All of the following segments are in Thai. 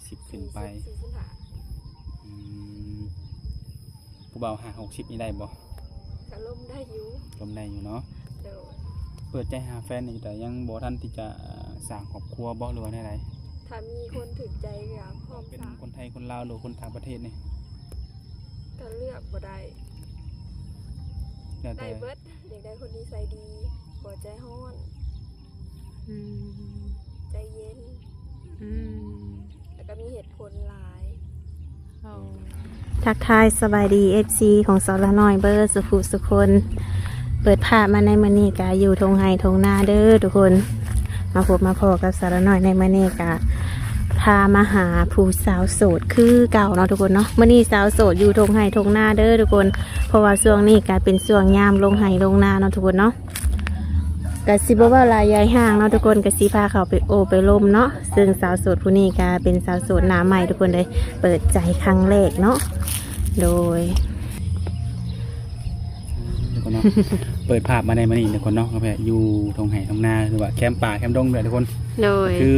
40ขึ้นไป45ผู้เบา50-60นี่ได้บ่ก็ล่มได้อยู่ลมได้อยู่เนาะโดยเปิดใจหาแฟนนี่แต่ยังบ่ทันที่จะสร้างครอบครัวบ่หรือว่าได้ไรถ้ามีคนถูกใจก็พร้อมเป็น สร้างคนไทยคนลาวหรือคนต่างประเทศนี่ก็เลือกบ่ได้แล้ว ได้ แต่ เบิดอยากได้คนนิสัยดีหัวใจห้อนใจเย็นแล้วก็มีเหตุผลหลายทักทายสบายดี FC ของสาวละน้อยเบอร์สุขุสุคนเปิดภาพมาในมื้อนี้กะอยู่ทงไห้ทงนาเด้อทุกคนมาพบมาพอกับสาวละน้อยในมื้อนี้กะพามาหาผู้สาวโสดคือเก่าเนาะทุกคนเนาะมื้อนี้สาวโสดอยู่ทงไห้ทงนาเด้อทุกคนเพราะว่าช่วงนี้กะเป็นช่วงยามลงไห้ลงนาเนาะทุกคนเนาะกะสิบ่ว่าลายยายห่างเนาะทุกคนกะสิพาเขาไปโอไปลมเนาะซึ่งสาวโสดผู้นี้กะเป็นสาวโสดหน้าใหม่ทุกคนเลยเปิดใจครั้งแรกเนาะโดย ทุกคนเนาะ เปิดภาพมาในมื้อนี้ทุกคนเนาะก็แบบอยู่ทงไห้ทงนาหรือว่าแคมป์ป่าแคมป์ดงด้วยทุกคน โดย คือ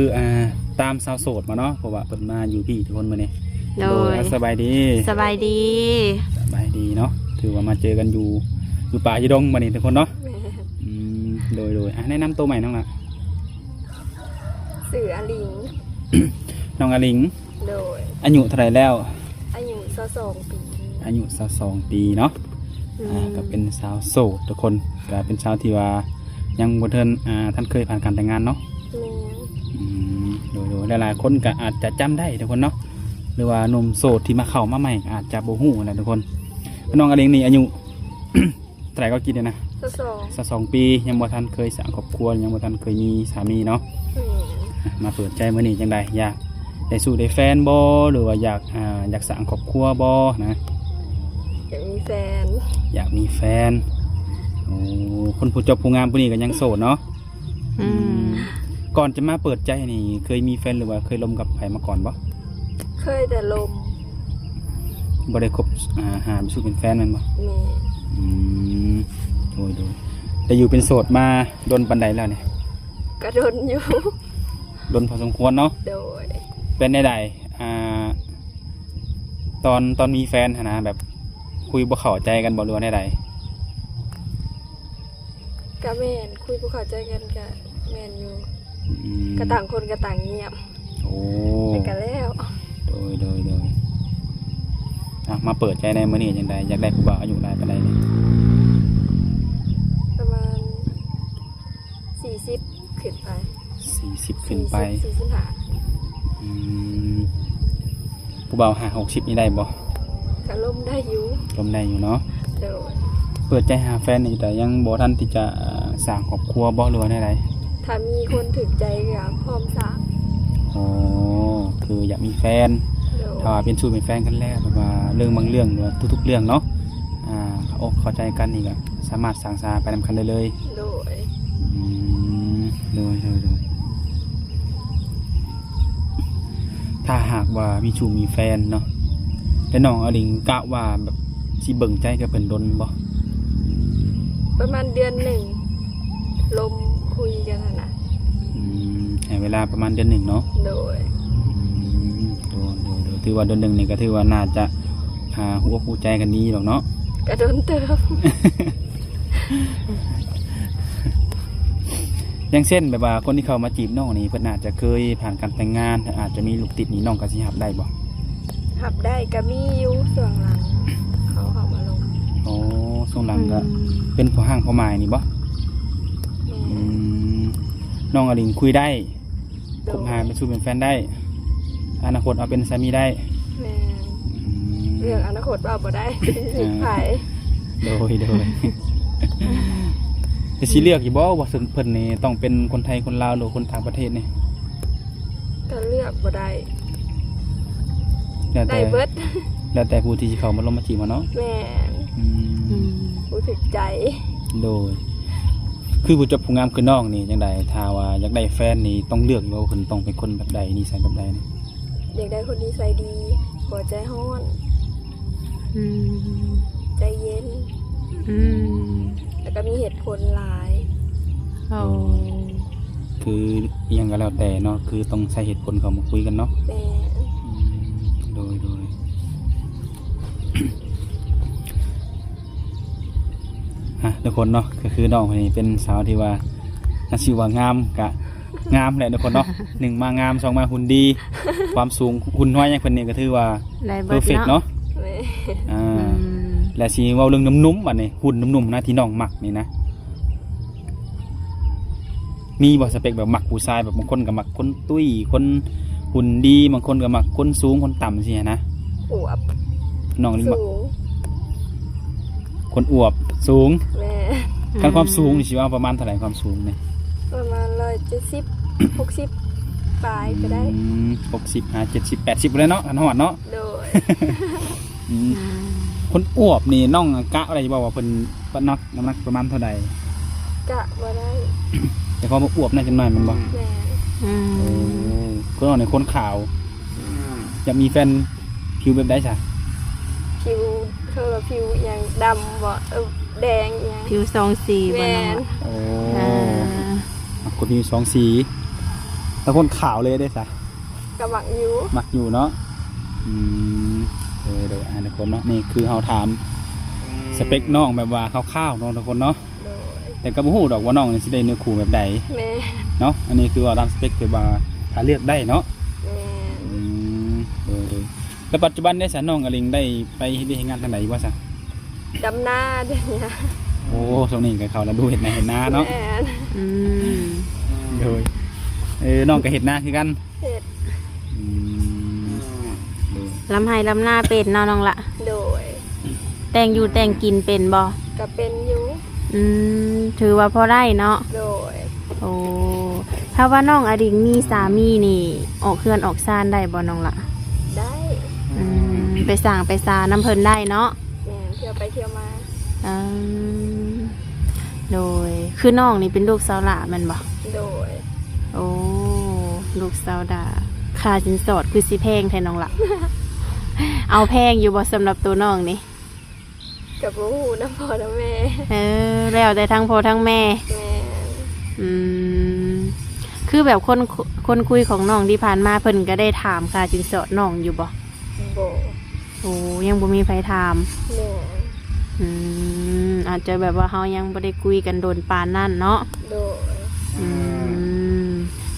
ตามสาวโสดมาเนาะเพราะว่าเปิดมาอยู่พี่ทุกคนมื้อนี้ โดย สบายดี สบายดี สบายดีเนาะถือว่ามาเจอกันอยู่ป่าอยู่ดงมื้อนี้ทุกคนเนาะ แม่ โดยแนะนำตัวใหม่น้องละ สื่ออลิง น้องอลิง โดย อายุเท่าไหร่แล้ว อายุ22 ปี อายุ22 ปีเนาะก็เป็นสาวโสดทุกคนก็เป็นสาวที่ว่ายังบ่ทันท่านเคยผ่านการแต่งงานเนาะ แม่ โดยหลายๆคนก็อาจจะจำได้ทุกคนเนาะหรือว่าหนุ่มโสดที่มาเข้ามาใหม่ก็อาจจะบ่ฮู้นะทุกคนน้องอลิงนี่อายุ เท่าไหร่ก็กินเนี่ยนะ 22 ปียังบ่ทันเคยสร้างครอบครัวยังบ่ทันเคยมีสามีเนาะ แม่ มาเปิดใจมื้อนี้จังไดอยากได้สู่ได้แฟนบ่หรือว่าอยากสร้างครอบครัวบ่นะ อยากมีแฟน อยากมีแฟนโอ้คนผู้จบผู้งามผู้นี้ก็ยังโสดเนาะก่อนจะมาเปิดใจนี่เคยมีแฟนหรือว่าเคยลมกับไผมาก่อนบ่ เคยแต่ลม บ่ได้คบหาไปสู่เป็นแฟนแม่นบ่ แม่ โดยแต่อยู่เป็นโสดมาโดนปานใดแล้วเนี่ย กระโดนอยู่ โดนพอสมควรเนาะ โดย เป็นได้ใดตอนมีแฟนหั้นนะแบบคุยบ่เข้าใจกันบ่หรือว่าได้ใด กะแม่นคุยบ่เข้าใจกันกะแม่นอยู่ อืม กะต่างคนกะต่างเงียบ โอ้ แต่กะแล้ว โดยมาเปิดใจในมื้อนี้จังไดอยากได้ผู้บ่าวอายุหลายปานใดนี่ ประมาณ40ขึ้นไป 40ขึ้นไป 45 อืมผู้บ่าว50-60นี่ได้บ่ ก็ล่มได้อยู่ ลมได้อยู่เนาะ โดย เปิดใจหาแฟนนี่แต่ยังบ่ทันที่จะสร้างครอบครัวบ่หรือว่าได้ไร ถ้ามีคนถูกใจก็พร้อมสร้าง อ๋อคืออยากมีแฟน โดย ถ้าว่าเป็นชู้เป็นแฟนกันแล้วแบบว่าเรื่องบางเรื่องหรือว่าทุกๆเรื่องเนาะเข้าอกเข้าใจกันนี่ก็สามารถสร้างสาไปนำกันได้เลย โดย อืมโดยถ้าหากว่ามีชู้มีแฟนเนาะแล้วน้องอลิงกะว่าแบบสิเบิ่งใจกับเพิ่นดนบ่ ประมาณเดือนหนึ่งลมคุยกันน่ะนะ ให้เวลาประมาณเดือนหนึ่งเนาะ โดย โดยถือว่าเดือนหนึ่งนี่ก็ถือว่าน่าจะหัวคู่ใจกันดีหรอกเนาะ กระโดนเติม อย่างเช่นแบบว่าคนที่เขามาจีบน้องนี่เพิ่นอาจจะเคยผ่านการแต่งงานอาจจะมีลูกติดนี่น้องก็สิรับได้บ่ หับได้ก็มีอยู่ส่วนหลังเขามาลง โอ้ช่วงหลังก็เป็นพ่อห้างพ่อหมายนี่บ่ แม่ น้องอลิงคุยได้ โด คบ ย หาเป็นสู้เป็นแฟนได้อนาคตเอาเป็นสามีได้ แม่เรื่องอนาคตว่าบ่ได้สิไผ โดยจะสิเลือกอยู่บ่ว่าเพิ่นนี่ต้องเป็นคนไทยคนลาวหรือคนต่างประเทศนี่ ก็เลือกบ่ได้ แล้ว ได้ แต่ เบิด แล้วแต่ผู้ที่สิเขามาลงมาจีบมาเนาะ แม่ผู้ถึกใจ โดยคือผู้จบผู้งามคือน้องนี่จังใดถ้าว่าอยากได้แฟนนี่ต้องเลือกอยู่ว่าเพิ่นต้องเป็นคนแบบใดนิสัยแบบใดนี่ อยากได้คนนิสัยดีหัวใจห้อนใจเย็นแล้วก็มีเหตุผลหลาย คืออิหยังก็แล้วแต่เนาะคือต้องใช้เหตุผลเข้ามาคุยกันเนาะ แม่ ทุกคนเนาะก็คือน้องคนนี้เป็นสาวที่ว่าน่าชื่อว่างามกะงามแหละทุกคนเนาะหนึ่งมางามสองมาหุ่นดี ความสูงหุ่นน้อยอย่างเพิ่นนี่ก็ถือว่า ได้ เพ เบิ อ ด ร์เฟก เนาะ เนาะ แม่ อ่า อืม และสิเว้าเรื่องนุ่มๆบัดนี้หุ่นนุ่มๆนะที่น้องมักนี่นะมีบ่สเปคแบบมักผู้ชายแบบบางคนก็มักคนตุ้ยคนหุ่นดีบางคนก็มักคนสูงคนต่ำสินะ อวบ น้องนี่มัก สูง คนอวบสูง แม่ คันความสูงนี่สิว่าประมาณเท่าไหร่ความสูงนี่ ประมาณ170 60ปลายก็ได้ 60 70 80เลยเนาะคันฮอดเนาะ โดย อืม อืม คนอวบนี่น้องกะอะไรบอกว่าเพิ่นปานนักน้ำหนักประมาณเท่าใด กะบ่ได้ แต่พอมาอวบน่าจะน้อยมันบ่ แม่ อืม คนอ่อนในคนขาวจะมีแฟนผิวแบบใดจ้ะ ผิวคือว่าผิวอย่างดำบ่แดงอย่าง ผิวทรงสีบ่ แม่ น้อง น ละ โอ้ อ่า คนมีสองสีแล้วคนขาวเลยได้จ้ะ กะหมักอยู่ มักอยู่เนาะอืมเดี๋ยวทุกคนเนาะนี่คือเฮาถามสเปคน้องแบบว่าคร่าวๆเนาะทุกคนเนาะ โดย แต่ก็บ่ฮู้ดอกว่าน้องนี่สิได้เนื้อคู่แบบใด แม่ เนาะอันนี้คือว่าตามสเปคคือว่าถ้าเลือกได้เนาะ แม่ อืมแล้วปัจจุบันได้สาน้องอลิงได้ไปเฮ็ดงานทางไหนวะซะ ดำหน้าเดี๋ยวนี้ โอ้ช่วงนี้ก็เขาแล้วดูเห็ดนาเห็ดนาเนาะ แม่น อืม โดยน้องก็เห็ดนาคือกัน เฮ็ด อืมโดย ลำไห้ลำหน้าเป็นเนาะน้องละ โดย แต่งอยู่แต่งกินเป็นบ่ ก็เป็นอยู่ อืมถือว่าพอได้เนาะ โดย โอ้ถ้าว่าน้องอดิงมีสามีนี่ออกเคือนออกซานได้บ่น้องละ ได้ อืมไปสั่งไปซาน้ำเพิ่นได้เนาะ แม่นเที่ยวไปเที่ยวมา อืมโดยคือน้องนี่เป็นลูกสาวหลาแมันบ่ โดย โอ้ลูกสาวดาค่าสินสอดคือสิแพงแทนน้องละ เอาแพงอยู่บ่สำหรับตัวน้องนี่ กับลูกน้ำพ่อน้ำแม่ แล้วแต่ทั้งพ่อทั้งแม่ แม่น อืมคือแบบคนคุยของน้องที่ผ่านมาเพิ่นก็ได้ถามค่าสินสอดน้องอยู่บ่ โบ โอ้ยังบ่มีใครถาม แม่น อืมอาจจะแบบว่าเฮายังบ่ได้คุยกันโดนปานนั่นเนาะ โดย อืม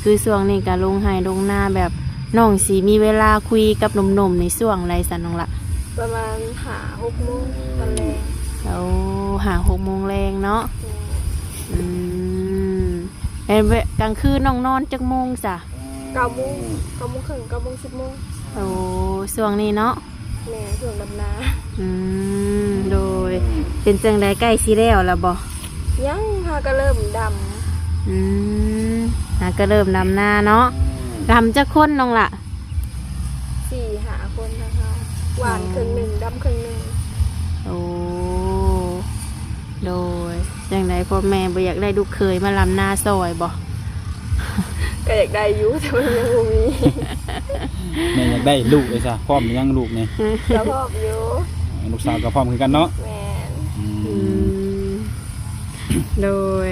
คือช่วงนี้ก็ลงไห้ลงหน้าแบบน้องสีมีเวลาคุยกับหนุ่มๆในช่วงไรสันน้องละ ประมาณ5-6 โมงตอนแรง แล้ว6 โมงแรงเนาะ แม่น อืมแล้วกลางคืนน้องนอนจักโมงจ้ะ 9 โมง 9 โมงครึ่ง 9 โมง 10 โมง โอ้ช่วงนี้เนาะ แม่ส่วนดำนา อืมโดยเป็นจังไดใกล้สิแล้วล่ะบ่ ยังพาก็เริ่มด อืมก็เริ่มนำหน้าเนาะดำจักคนน้องละ ำ4-5 คนนะคะหวานครึ่งหนึ่งดำครึ่งหนึ่ง โอ้โดยจังไดพ่อแม่บ่อยากได้ลูกเคยมาลำหน้าซอยบ่ ก็อยากได้อยู่แต่มันยังบ่มี แม่อยากได้ลูกเลยจ้ะพร้อมหรือยังลูกนี่ แล้วพอบอยู่ ลูกสาวก็พร้อมคือกันเนาะ แม่น อืม อืมโดย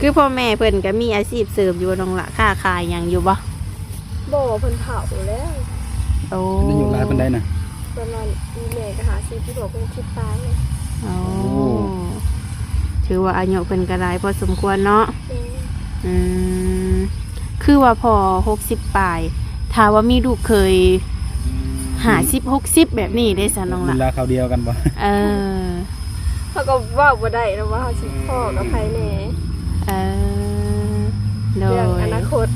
คือพ่อแม่เพิ่นก็มีอาชีพเสริมอยู่น้องละค้าขายหยังอยู่บ่ บ่เพิ่นเผาแล้ว โอ้ ได้อยู่ร้านเป็นได้น่ะ ประมาณอีแม่ก็หาซื้อที่บอกเพิ่นคิดตาย โอ้ถือว่าอายุเพิ่นก็หลายพอสมควรเนาะ เออ อืมคือว่าพอ60ปลายถ้าว่ามีลูกเคย50-60แบบนี้ได้ซะน้อง เว ละ ลาเขาวเดียวกันบ่ เออ เขาก็เว้าบ่ได้แล้วว่าเขาสิพ่อกับไผแน่ เออโด เรื่อง ย อนาคต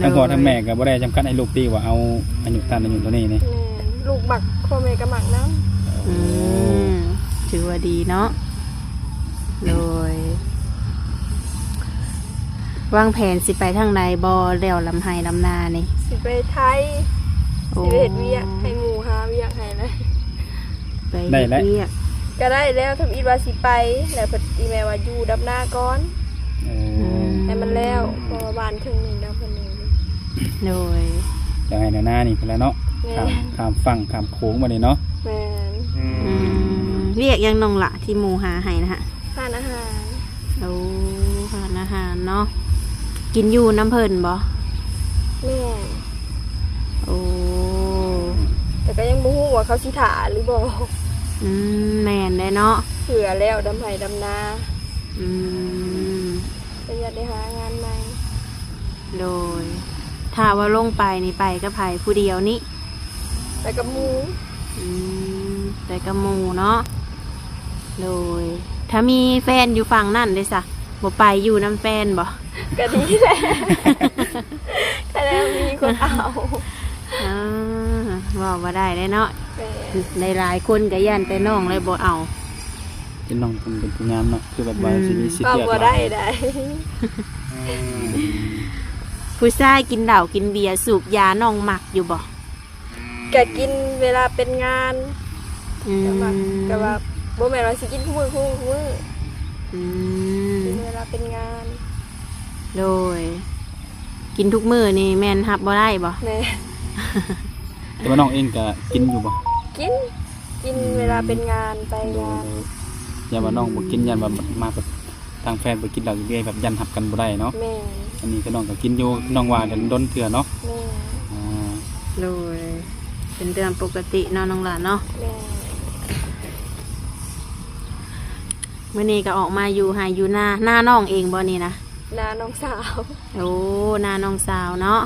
ทั้งพ่อทั้งแม่ก็บ่ได้จำกัดให้ลูกตีว่าเอาอายุตันอายุตัวนี้นี่ แม่นลูกบักพ่อแม่ก็มักนำ อืมถือว่าดีเนาะโดยวางแผนสิไปทางใดบ่แล้วลำไห้ลำนานี่ สิไปไทยสิไปเฮ็ดเวียกให้หมู่หาเวียกให้เลย ไปเฮ็ดเวียก ก็ได้แล้วทำอีกว่าสิไปแล้วเพิ่นอีแม่ว่าอยู่ดับหน้าก่อน โอ้ ให้มันแล้วเพราะว่าบ้านครึ่งหนึงดำเพิ่นนึง โดย จะให้หน้านี่เพิ่นแล้วเนาะ แม่ ข้ามฝั่งข้ามโค้งมานี่เนาะ แม่น อืมเรียกยังนองละที่หมูหาให้นะฮะ ทานอาหาร โอ้ทานอาหารเนาะกินอยู่น้ำเพิ่นบ่ แม่น โอ้ แต่ก็ยังบ่ฮู้ว่าเขาสิถาหรือบ่ แม่นได้เนาะ เผื่อแล้วดำไห้ดำนา อืม ก็อยากได้หางานใหม่ โดยถ้าว่าลงไปนี่ไปก็ไผผู้เดียวนี่ ไปกับหมู อืมไปกับหมู่เนาะโดยถ้ามีแฟนอยู่ฝั่งนั่นเด้ซะบ่ไปอยู่น้ำแฟนบ่ ก็ดีแหละแต่แล้วมีคนเอา อ่าบอกว่าได้เนาะ แม่ ในหลายคนก็ย่านแต่น้องเลยบ่เอา เป็นน้องเป็นผู้งามเนาะคือแบบว่าสิมีสิท ก็ ธิ์เลือก บ่ ห ได้ ลาย ได้ ผู้ชายกินเหล้ากินเบียร์สูบยาน้องหมักอยู่บ่ ก็กินเวลาเป็นงาน อืม ก็ว่าบ่แม่นว่าสิกินคู่มือ อืม กินเวลาเป็นงาน โดย กินทุกมื้อนี่แม่นรับบ่ได้บ่ แม่ แต่ว่าน้องเองก็กินอยู่บ่ กินเวลาเป็นงานไปงาน อย่าว่าน้องบ่กินยันว่ามาแบบทางแฟนบ่กินเหล้ากินเบียร์แบบยันหับกันบ่ได้เนาะ แม่ อันนี้ก็น้องก็กินอยู่น้องว่ากันดนเถื่อเนาะ แม่ อ่า โดยเป็นเรื่องปกติเนาะน้องหลานเนาะ แม่ มื้อนี้ก็ออกมาอยู่หาอยู่หน้าน้องเองบ่นี่นะ นาน้องสาว โอ้หน้าน้องสาวเนาะ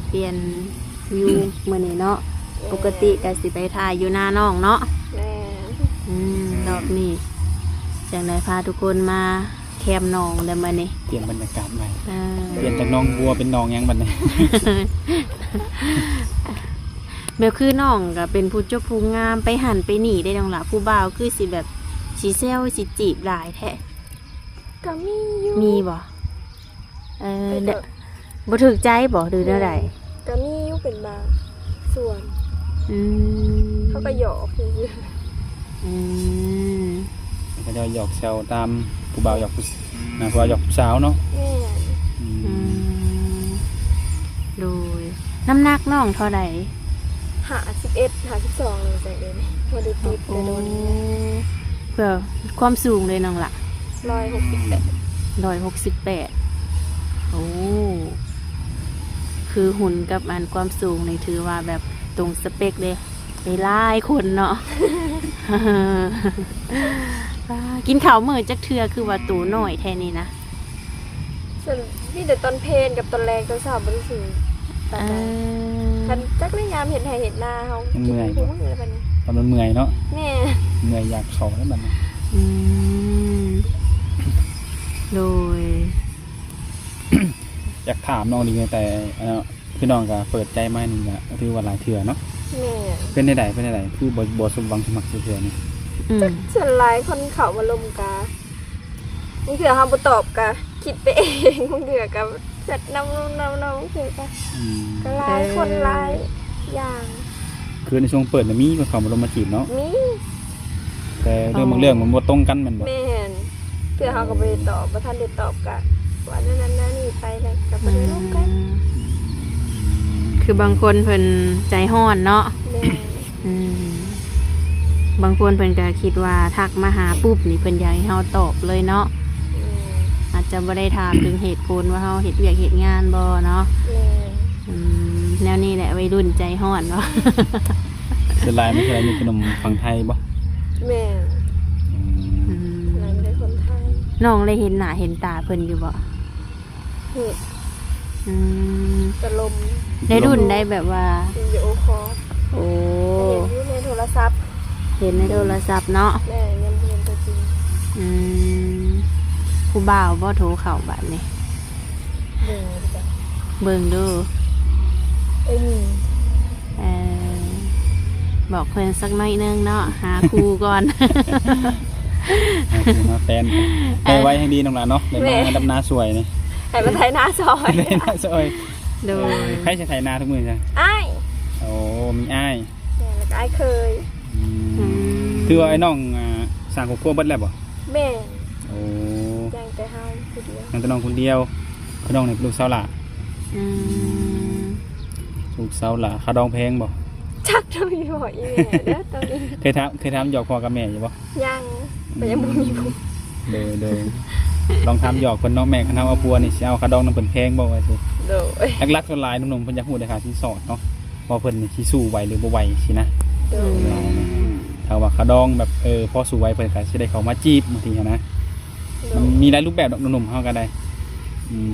เปลี่ยนอยู่มื้อนี้เนาะปกติก็สิไปถ่ายอยู่หน้าน้องเนาะ แม่ รอบนี้จังได้พาทุกคนมาแคมป์น้องได้มื้อนี้ เปลี่ยนบรรยากาศใหม่ อ่า เปลี่ยนจากน้องบัวเป็นน้องหยังบัดนี้ แบบคือน้องก็เป็นผู้เจ้าผู้งามไปหันไปหนีได้น้องล่ะผู้บ่าวคือสิแบบสิแซวสิจีบหลายแท้ ก็มีอยู่ มีบ่เด้อบ่ถูกใจบ่หรือเท่าใด ก็มีอยู่เป็นบางส่วน อืม เขาก็หยอกอยู่ อืม ก็จะหยอกแซวตามผู้บ่าวหยอกผู้ผู้บ่าวหยอกผู้สาวเนาะ แม่ อื อื ม มโดยน้ำหนักน้องเท่าใด 51 52เลยจังเลยบ่ได้ติด โอ้ แต่โดน เพื่อความสูงเลยน้องล่ะ 168 168โอ้คือหุ่นกับอันความสูงนี่ถือว่าแบบตรงสเปคเลยไปไล่คนเนาะ กินข้าวมื้อจักเทื่อคือว่าตูน้อยแท้นี่นะ ส่วนมีแต่ตอนเพลนกับตอนแรงตอนเช้าบ่ได้ซื้อตอนนั้นคันจักได้ยามเห็นไห้เห็นหน้าเฮากินคู่มือแล้วบัดนี้ ตอนมันเมื่อยเนาะ แม่ เมื่อยอยากเข้าแล้วบัดนี้ อืมโดย อยากถามน้องดีแต่พี่น้องก็เปิดใจมานี่ก็ถือว่าหลายเถื่อเนาะ แม่ เป็นได้ใดคือบ่สมหวังสมัครเถื่อนี่ อืม ส่วนหลายคนเขามาลมกาบางเถื่อเฮาบ่ตอบกะคิดไปเองบางเถื่อก็จัดนำบางเถื่อก็ อืม ก็หลายคนหลายอย่าง คือในช่วงเปิดน่ะมีคนเข้ามาลงมาจีบเนาะ มี แต่เรื่องบางเรื่องมันบ่ตรงกันแม่นบ่ แม่นเถื่อเฮาก็บ่ได้ตอบบ่ทันได้ตอบกะว่านั้นนี่ไปแล้วก็บ่ได้ลงกัน คือบางคนเพิ่นใจห้อนเนาะ แม่ อืมบางคนเพิ่นก็คิดว่าทักมาหาปุ๊บนี่เพิ่นอยากให้เฮาตอบเลยเนาะ อาจจะบ่ได้ถามถึงเหตุผลว่าเฮาเฮ็ดเวียกเฮ็ดงานบ่เนาะ แม่ แนวนี้แหละวัยรุ่นใจห้อนเนาะ ส่วนหลายไม่ใช่มีขนมฝั่งไทยบ่ แม่ อืม อืม หลายไม่ได้คนไทย น้องเลยเห็นหน้าเห็นตาเพิ่นอยู่บ่ เฮ็ด อืม ตะลม ได้รุ่นได้แบบว่า วิดีโอคอล โอ้ เห็นอยู่ในโทรศัพท์ เห็นในโทรศัพท์เนาะ แม่ยังบ่เห็นตัวจริง อืมผู้บ่าวบ่โทรเข้าบัดนี้ เบิ่งจ้ะ เบิ่งดู เอ้ย เอ่อบอกเพิ่นสักหน่อยนึงเนาะหาครูก่อน มาแฟนไปไว้ให้ดีน้องหลานเนาะได้มาดำนาสวยนี่ ให้มาไทยหน้าซอย ได้นาสวย โดย ใครจะไถนาทุกมื้อจ้ะ อ้าย โอ้มีอ้าย แม่แล้วก็อ้ายเคย อืมคือว่าไอ้น้องสร้างครอบครัวเบิดแล้วบ่ แม่ โอ้ ยังแต่เฮาผู้เดียว ยังแต่น้องคนเดียวคือน้องนี่เป็นลูกสาวหล่ะ อืม ลูกสาวหล่ะค่าดองแพงบ่ จักจะมีบ่อีแม่เด้อตอนนี้ เคยถามหยอกพ่อกับแม่อยู่บ่ ยังแต่ยังบ่มีผู้ เด้อลองถามหยอกเพิ่นเนาะแม่คันเฮาเอาปัวนี่สิเอาค่าดองนำเพิ่นแพงบ่ว่าสิ โดย หลักๆส่วนหลายหนุ่มๆเพิ่นอยากฮู้ได้ค่าสินสอดเนาะว่าเพิ่นนี่สิสู้ไหวหรือบ่ไหวสินะ โดย ถ้ ถ้าว่าขาดองแบบพอสวยเพิ่นก็สิได้เข้ามาจีบบางทีนะมันมีหลายรูปแบบดอกหนุ่มๆเฮาก็ได้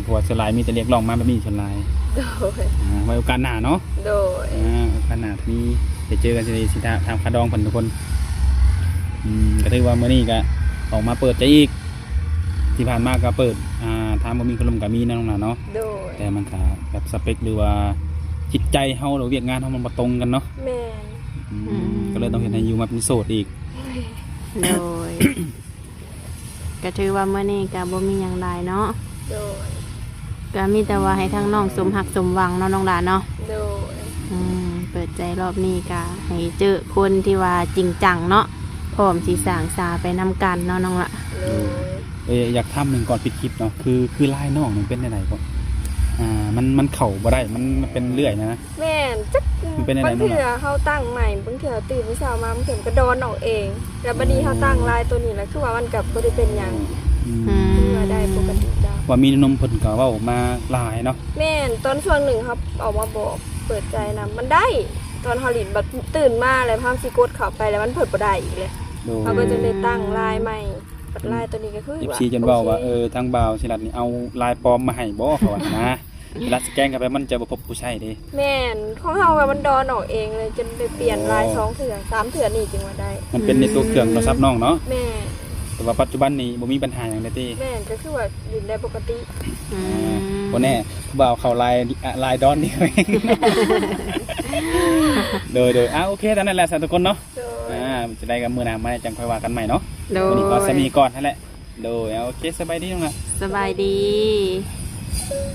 เพราะว่าส่วนหลายมีแต่เรียกร้องมาแบบนี้ส่วนหลาย โดย ไว้โอกาสหน้าเนาะ โดย โอกาสหน้ามีได้เจอกันสิทำขาดองเพิ่นทุกคนก็ถือว่ามื้อนี้ก็ออกมาเปิดใจอีกที่ผ่านมาก็เปิดทางบ่มีคนลมก็มีนะน้องหลานเนาะ โดย แต่มันก็แบบสเปคหรือว่าจิตใจเฮาหรือเวียกงานเฮามันบ่ตรงกันเนาะ แม่น ก็เลยต้องเห็นให้อยู่มาเป็นโสดอีก โดย ก็ถือว่าเมื่อนี้ก็บ่มีหยังหลายเนาะ โดย ก็มีแต่ว่าให้ทั้งน้องสมหักสมหวังเนาะน้องหลานเนาะ โดย เปิดใจรอบนี้ก็ให้เจอคนที่ว่าจริงจังเนาะพร้อมสิสร้างสาไปนำกันเนาะน้องละ โดย อยากทำหนึ่งก่อนปิดคลิปเนาะคือลายน้องมันเป็นไหนก่อนมันเข่าบ่ได้มันเป็นเลื่อยนะ แม่นจัก มันเป็นอะไร บาง บ้าง เถื่อเขาตั้งใหม่บางเถื่อตื่นมื้อเช้ามาบางเถื่อมันก็ดอนออกเองแล้วบัดนี้เขาตั้งลายตัวนี้แล้วคือว่ามันกับบ่ได้เป็นหยังคือว่าได้ปกติได้ ว่ามีนมเพิ่นก็เว้ามาลายเนาะ แม่นตอนช่วงหนึ่งครับออกมาบอกเปิดใจนะมันได้ตอนเฮาหลินบัดตื่นมาแล้วพามสิกดเข้าไปแล้วมันเปิดบ่ได้อีกเลย โดย เขาก็จะได้ตั้งลายใหม่ปัดลายตัวนี้ก็คือ FC จนเว้าว่าทางบ่าวสิรัตนี่เอาลายปลอมมาให้บ่เขาว่านะเวลาสแกนเข้าไปมันจะบ่พบผู้ใช้เด้ แม่นของเฮาว่ามันดอนออกเองเลยจนได้เปลี่ยนลาย2เถื่อ3เถื่อนี่จึงว่าได้ มันเป็นในตัวเครื่องโทรศัพท์น้องเนาะ แม่ แต่ว่าปัจจุบันนี้บ่มีปัญหาหยังเลยติ แม่นก็คือว่าหลินได้ปกติ บ่แน่ผู้บ่าวเข้าลายดอนนี่ โดยโอเคตอนนั้นแหละสำหรับทุกคนเนาะ โดย จะได้กันมื้อหน้ามาจังค่อยว่ากันใหม่เนาะ โด วันนี้ก็ ย สามีก่อนนั่นแหละโดยโอเคสบายดีน้องละ สบายดี เออ